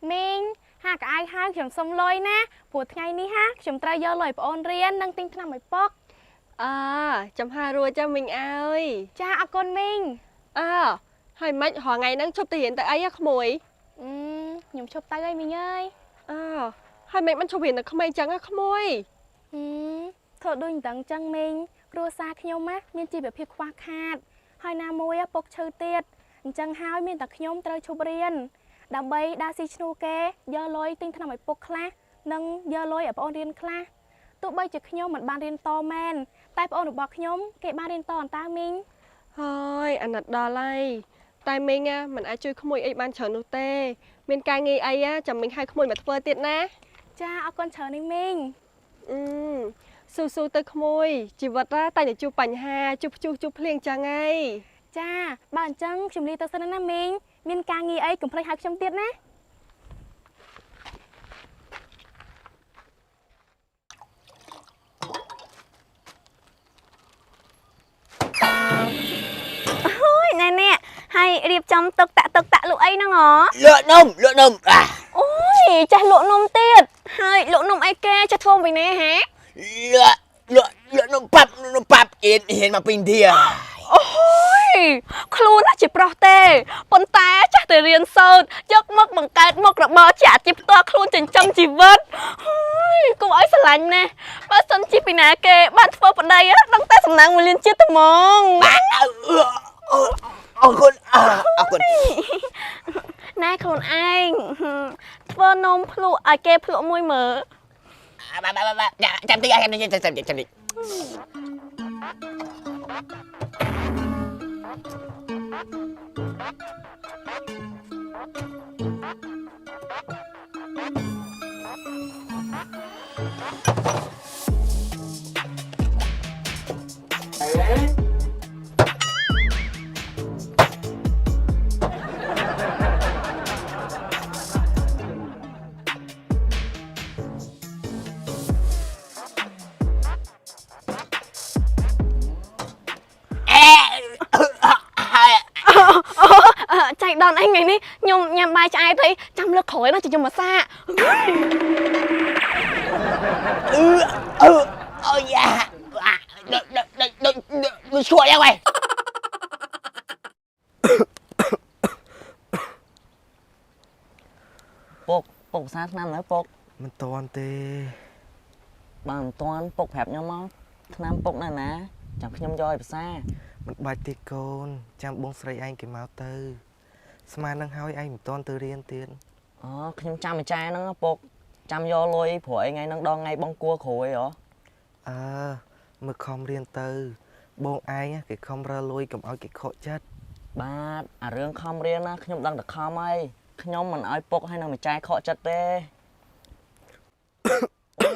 mình ha cả ai ha chồng xong lôi na buổi ngày ní ha chồng trai do lời ôn riêng nâng tinh thần mấy bóc chấm hà rùa cho mình ơi cha à con mình hỏi mấy hỏi ngày nắng chụp tiền tại ấy á không mồi nhung chụp tay ơi mình ơi hỏi mấy mình chụp hiện là không ai trắng á không mồi thôi đôi tặng chân mình rùa xa nhau mắt miên chiแบบភាពខ្វះខាតហើយណាមួយពុកឈើទៀតអញ្ចឹងហើយមានតែខ្ញុំត្រូវឈប់រៀនដើម្បីដើរស៊ីឈ្នួលគេយកលុយទិញថ្នាំឲ្យពុកខ្លះនិងយកលុយឲ្យបងអូនរៀនខ្លះទោះបីជាខ្ញុំមិនបានរៀនតមែនតែបងអូនរបស់ខ្ញុំគេបានរៀនតអន្តើមីងហើយអាណិតដល់ហើយតែមីងមិនអាចជួយក្មួយអីបានច្រើននោះទេមានការងារអីចាំមីងឲ្យក្មួយមកធ្វើទៀតណាចាអរគុណច្រើននេះមីងស៊ូទៅក្មួយជីវិតតែតែជួបបញ្ហាជួបភ្លៀងចឹងហីចាបើអញ្ចឹងខ្ញុំលាទៅសិនណាមីងមានការងារអីកុំភ្លេចហៅខ្ញុំទៀតណាអូយណែហើយរៀបចំទឹកតាក់លក់អីហ្នឹងហ៎លក់នំអូយចាស់លក់នំទៀតហើយលក់នំអីគេចាស់ធ្វើពីណាហ៎លក់នំប៉ាប់អៀនមកពីឥណ្ឌាអូយខ្លួនណាជាប្រុសទេប៉ុន្តែចាស់តែរៀនសូត្រយកមកបង្កើតមុខរបរជាអាជីពផ្ទាល់ខ្លួនចិញ្ចឹមជីវិតគួរឲ្យស្រឡាញ់ណាស់បើសិនជាពីណាគេបានធ្វើប្តីដឹងតែសំណាងមួយលានជាតិត្មងបាទអរគុណណែខ្លួនឯងធ្វើនំភ្លក់ឲ្យគេភ្លក់មួយមើលចាំតិចចាំតិចចៃដន្យអីថ្ងៃនេះខ្ញុំញ៉ាំបាយឆ្អែតអីចាំលើកក្រោយណាខ្ញុំមកសាអូយ៉ាដូចឈួរយ៉ាងម៉េចពុកភាសាឆ្នាំនៅពុកមិនតន់ទេបើមិនតន់ពុកប្រាប់ខ្ញុំមកឆ្នាំពុកនៅណាចាំខ្ញុំយកឲ្យភាសាមិនបាច់ទេកូនចាំបងស្រីឯងគេមកទៅស្មាននឹងហើយឯងមិនតន់ទៅរៀនទៀតខ្ញុំចាំអាចារ្យហ្នឹងពុកចាំយកលុយព្រោះឯថ្ងៃហ្នឹងដងថ្ងៃបងគួរគ្រូអីមើលខំរៀនទៅបងឯងគេខំរើលុយកុំឲ្យគេខកចិត្តបាទអារឿងខំរៀនណាខ្ញុំដឹងតែខំហើយខ្ញុំមិនឲ្យពុកហើយនឹងម្ចាយខកចិត្តទេ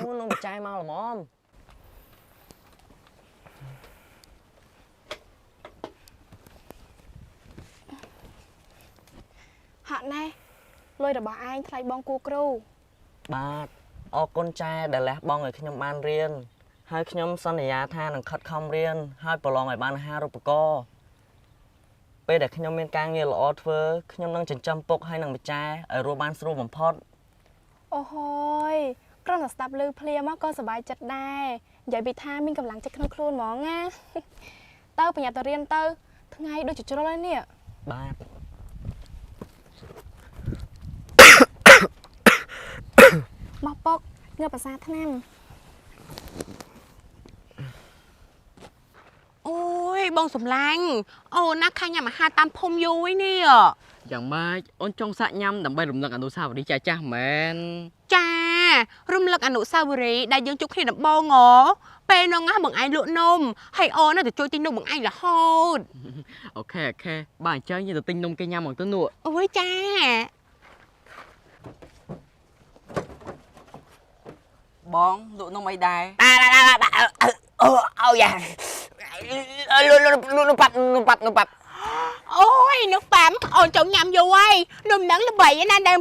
អូនឹងម្ចាយមកល្មមហាក់ណែលុយរបស់ឯងថ្លៃបងគូគ្រូបាទអរគុណចែដែលលះបង់ឲ្យខ្ញុំបានរៀនហើយខ្ញុំសន្យាថានឹងខិតខំរៀនហើយប្រឡងឲ្យបាន5រូបករណ៍ពេលដែលខ្ញុំមានការងារល្អធ្វើខ្ញុំនឹងចិញ្ចឹមពុកហើយនឹងម្ចាយឲ្យរស់បានស្រួលបំផុតអូហើយគ្រាន់តែស្ដាប់ឮភ្លាមក៏សប្បាយចិត្តដែរនិយាយពីថាមានកម្លាំងចិត្តក្នុងខ្លួនហ្មងណាទៅប្រញាប់ទៅរៀនទៅថ្ងៃដូចជាជ្រុលហើយនេះបាទមកពុកងើបភាសាថ្នាំអូយបងសំឡាញ់អូនណាខាញ់ញ៉ាំអាហារតាមភូមិយូរឯនេះយ៉ាងម៉េចអូនចង់សាក់ញ៉ាំដើម្បីរំលឹកអនុស្សាវរីយ៍ចាស់មែនចារំលឹកអនុស្សាវរីយ៍ដែលយើងជួបគ្នាដំបូងពេលនោះណាបងឯងលក់នំហើយអូនទៅជួយទិញនំបងឯងរហូតអូខេបើអញ្ចឹងយើងទៅទិញនំគេញ៉ាំមកទៅនោះអូយចាបងលក់នំអីដែរអូយ៉ាលូប៉ាប់អូយនោះប៉ាំអូនចង់ញ៉ាំយូរហើយនំហ្នឹងល្បីណាស់ដែរ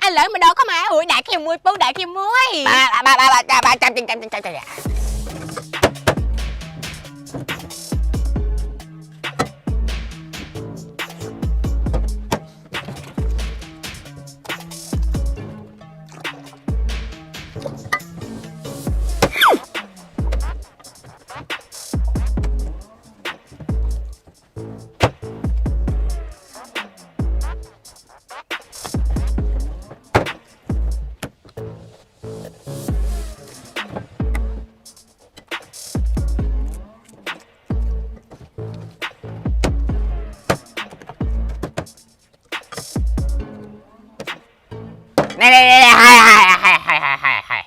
ឥឡូវមកដល់ខ្មែរអូយដាក់គ្នាមួយពុកដាក់គ្នាមួយបាទចាំ này hai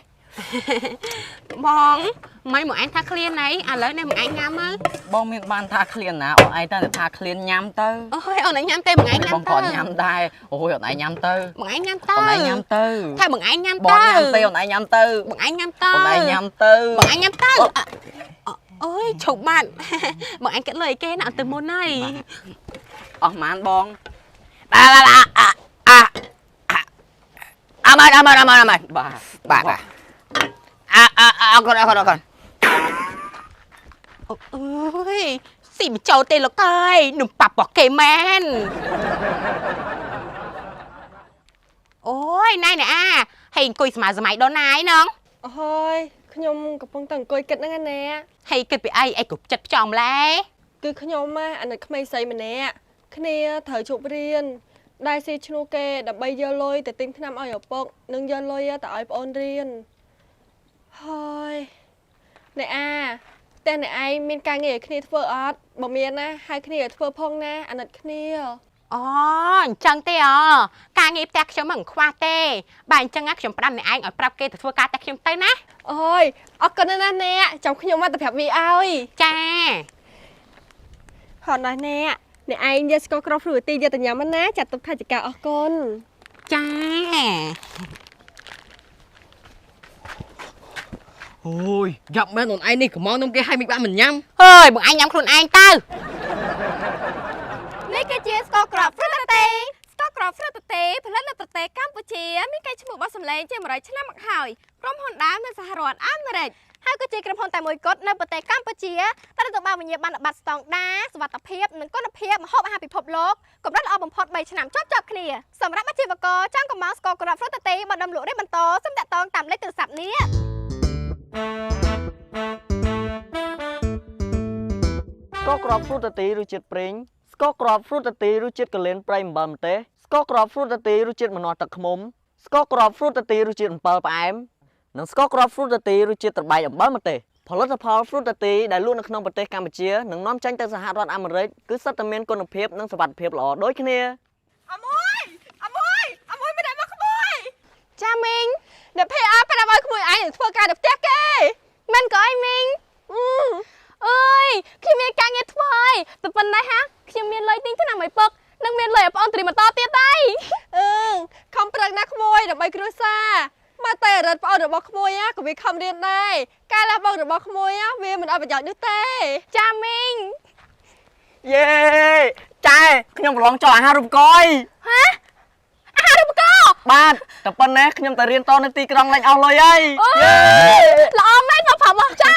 Bong mấy một anh tha clean này à lấy này một anh nhắm á បងមានបានថាឃ្លានណាអូនឯងតែថាឃ្លានញ៉ាំទៅ ôi ông ấy nhắm tay một anh បង nhắm គាត់ tay ញ៉ាំដែរអូយអូនឯងញ៉ាំទៅ một anh nhắm អូនឯង tay ញ៉ាំទៅ thay một anh nhắm បងញ៉ាំ tay ទេអូនឯងញ៉ាំទៅ một anh nhắm អូនឯង tay ញ៉ាំទៅ một anh nhắm tay ôi chụp bạn một anh cất lời kê nào từ môn này អស់ម៉ានបង ba âm ơi បាទ bà con ôi xì mà trâu tên lộc tay nụm bạp bỏ kê men ôi này nè à hay cùi mà giờ mày đó này nè អូយខ្ញុំកំពុងតែអង្គុយគិតហ្នឹងណា hay kịch bị ai cục chặt chòm lé គឺខ្ញុំអាណិតក្មេងស្រីម្នាក់គ្នាត្រូវជប់រៀនដែរស៊ីឈ្នួលគេដើម្បីយកលុយទៅទិញថ្នាំឲ្យឪពុកនិងយកលុយទៅឲ្យប្អូនរៀនហើយអ្នកអាតែអ្នកឯងមានការងារឲ្យគ្នាធ្វើអត់បើមានណាហៅគ្នាឲ្យធ្វើផងណាអាណិតគ្នា ồ chân tê à ca nghiệp tạc cho mừng khoa tê bạn chân ác chấm đam này anh ở prap kê từ thua ca tạc chấm tê ná អូយអរគុណណាស់អ្នកចាំខ្ញុំមកទៅប្រាប់វាឲ្យ cha ហត់ណាស់អ្នកអ្នកឯងយកស្ករក្រោះព្រោះទីយកទៅញ៉ាំណាចាត់ទុកថាជាការអរគុណ cha អូយយ៉ាប់មែនអូនឯងនេះកំងនំគេឲ្យមិនបានមិនញ៉ាំ ơi bọn anh nhắm khuôn anh tao នេះគឺជាស្ករក្រប់ហ្វ្រុតតេស្ករក្រប់ហ្វ្រុតតេផលិតនៅប្រទេសកម្ពុជាមានកេរ្តិ៍ឈ្មោះរបស់សម្លេងជា100ឆ្នាំមកហើយក្រុមហ៊ុនដើមនៅសហរដ្ឋអាមេរិកហើយក៏ជាក្រុមហ៊ុនតែមួយគត់នៅប្រទេសកម្ពុជាដែលទទួលបានវិញ្ញាបនបត្រស្តង់ដារសុវត្ថិភាពនិងគុណភាពម្ហូបអាហារពិភពលោកកម្រិតល្អបំផុត3ឆ្នាំជាប់គ្នាសម្រាប់អាជីវករចង់កម្ម៉ង់ស្ករក្រប់ហ្វ្រុតតេបើដំលក់រៀបបន្តសូមតាក់ទងតាមលេខទូរស័ព្ទនេះ ស្ករគ្រាប់ហ្វ្រូតទីរសជាតិប្រេងស្ករគ្រាប់ហ្វ្រូតទីរសជាតិកលែនប្រៃអំបិលម្ទេសស្ករគ្រាប់ហ្វ្រូតទីរសជាតិម្នាស់ទឹកឃ្មុំស្ករគ្រាប់ហ្វ្រូតទីរសជាតិអំបិលផ្អែមនិងស្ករគ្រាប់ហ្វ្រូតទីរសជាតិត្របែកអំបិលម្ទេសផលិតផលហ្វ្រូតទីដែលលក់នៅក្នុងប្រទេសកម្ពុជានិងនាំចេញទៅសហរដ្ឋអាមេរិកគឺសុទ្ធតែមានគុណភាពនិងសុវត្ថិភាពល្អដូចគ្នា អមួយមិនได้មកក្មួយ ចាមីង អ្នកភ័យអើប្រាប់ឲ្យក្មួយឯងធ្វើការនៅផ្ទះគេ មិនក៏អីមីងអើយខ្ញុំមានការងារធ្វើហើយតែប៉ុណ្ណេះហាខ្ញុំមានលុយទិញថ្នាំឲ្យពុកនិងមានលុយឲ្យបងអូនត្រីម៉ូតូទៀតហើយ ខំប្រឹងណាក្មួយដើម្បីគ្រួសារមកតែរត់ប្អូនរបស់ក្មួយក៏វាខំរៀនដែរការលះបង់របស់ក្មួយវាមិនអត់ប្រយោជន៍នោះទេ ចាមីង យេចែខ្ញុំប្រឡងចោលអាហារូបករណ៍ ហាអាហារូបករណ៍ បាទតែប៉ុណ្ណេះខ្ញុំទៅរៀនតនៅទីក្រុងលេងអស់លុយហើយ ល្អមែនមកប្រាប់មកចា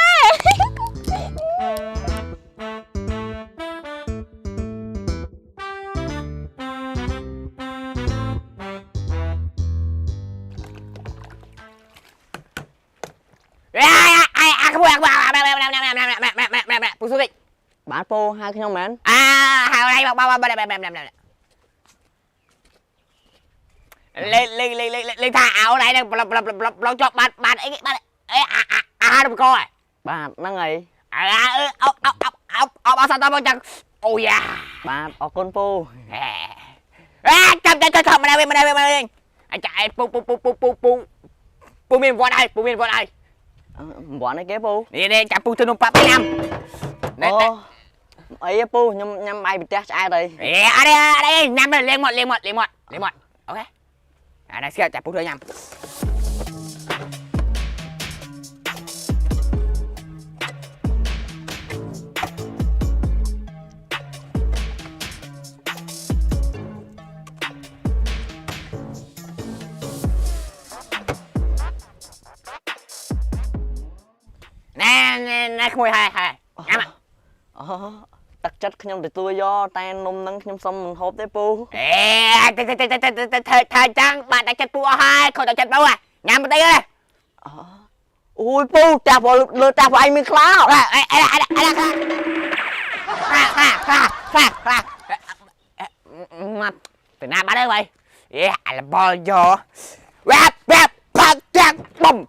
cái bùa mẹ bùa xuống đi បាទពូហៅខ្ញុំមែន hào đây lên thả áo này nè lo cho bạn ấy được coi បាទហ្នឹងហើយ bao sao tao bao chẳng ôi da បាទអរគុណពូ chậm mà đây anh chạy pu miền vào đây វត្តអីគេពូ đi chạm pu cho nó bắp năm អូអីពូខ្ញុំញ៉ាំបាយពីផ្ទះឆ្អែតហើយ ở đây nhắm lên một ok đây xíu chạm pu thôi nhắm nè khôi hai nhắm ạ ទឹកចិត្តខ្ញុំទទួលយកតែនំហ្នឹងខ្ញុំសុំមិនហូបទេពូ thời trang bạn đã chặt pu hai không đã chặt đâu à nhắm một tay đây អូយពូចាស់លើចាស់ពួកឯងមានខ្លា mặt từ nào bắt đây vậy là bò giò rap rap phát rap bom